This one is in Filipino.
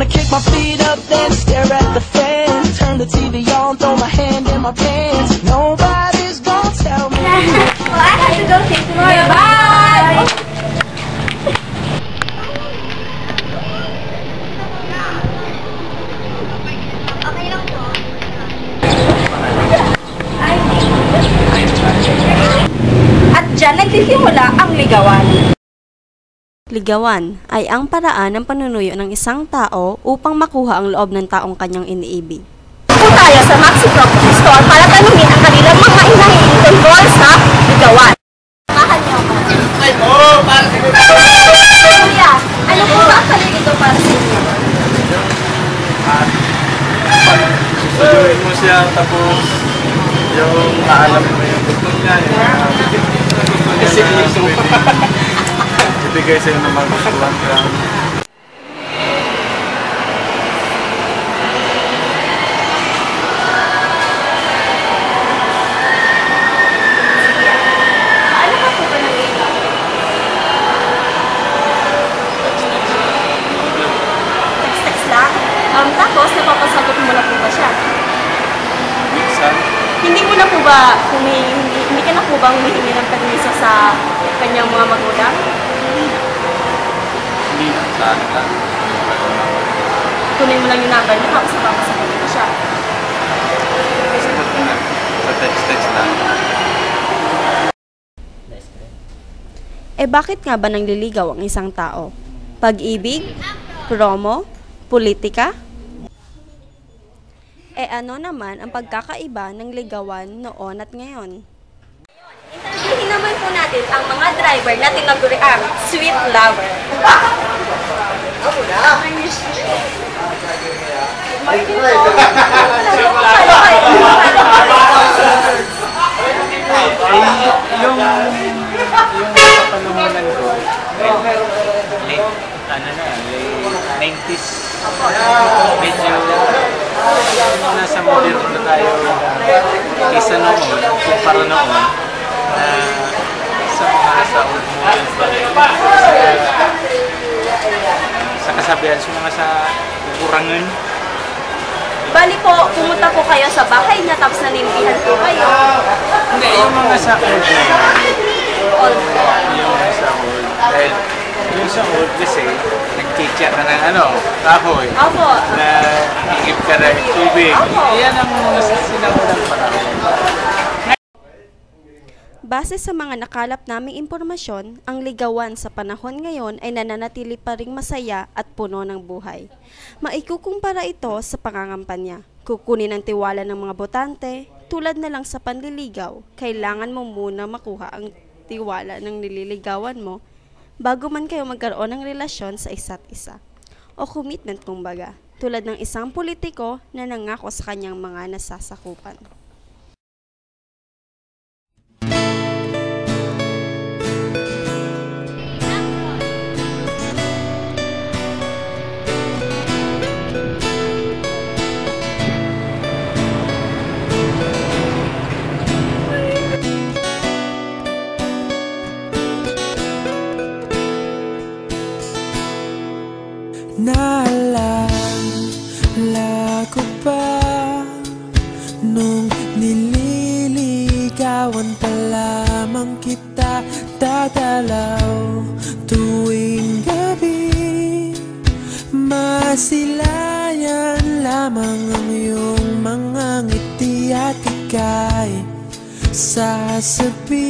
Wanna kick my feet up, then stare at the fan. Turn the TV on, throw my hand in my pants. Nobody's gonna tell me. Well, I have to go take tomorrow. Bye! Okay lang po. At dyan nagsisimula ang ligawan. Ligawan ay ang paraan ng panunuyo ng isang tao upang makuha ang loob ng taong kanyang iniibig. Punta tayo sa Maxi Property Store para tanungin ang kanilang mga inahin tungkol sa ligawan. Samahan niyo ako. Ay, oo, para sa Kuya, ano po ba ang kalilito para sa inyo? susuduin mo siya, tapos yung maalam mo yung gusto niya, ibigay sa'yo ng magustuhan ka. Ano ba po ba nangyayari? Text lang? Tapos, napapasagot mo na po ba siya? Minsan, Hindi mo na po ba, hindi ka na po ba humihingi ng permiso sa kanyang mga magulang? hindi na sa akin lang. Tunay mo lang yung number niya, tapos napapasagot mo siya. Sagot mo na. Sa text lang. Bakit nga ba nangliligaw ang isang tao? Pag-ibig? Promo? Politika? Ano naman ang pagkakaiba ng ligawan noon at ngayon? Interviewin naman po natin ang mga driver na tinaguriang sweet lover. Yung sa panuhunan ko, late 90s. Medyo nasa moderno na tayo isa noon, kumpara noon na sa mga nasa old models sa kasabihan, sa mga sa kukurangan. Bali po, pumunta po kayo sa bahay niya, tapos nanindihan po kayo. Hindi, yung mga sa old All yung mga sa old, dahil yung sa old kasi nagkitya ka ng kahoy Opo. na igib ka ng tubig. Opo. Yan ang mga sinaunang panahon. Base sa mga nakalap naming impormasyon, ang ligawan sa panahon ngayon ay nananatili pa ring masaya at puno ng buhay. Maikukumpara ito sa pangangampanya. Kukunin ang tiwala ng mga botante, tulad na lang sa panliligaw, kailangan mo muna makuha ang tiwala ng nililigawan mo bago man kayo magkaroon ng relasyon sa isa't isa. O commitment kumbaga, tulad ng isang politiko na nangako sa kanyang mga nasasakupan. Naalala ko pa nung nililigawan pa lamang kita, dadalaw tuwing gabi. Masilayan lamang ang iyong mga ngiti at ika'y sasabihan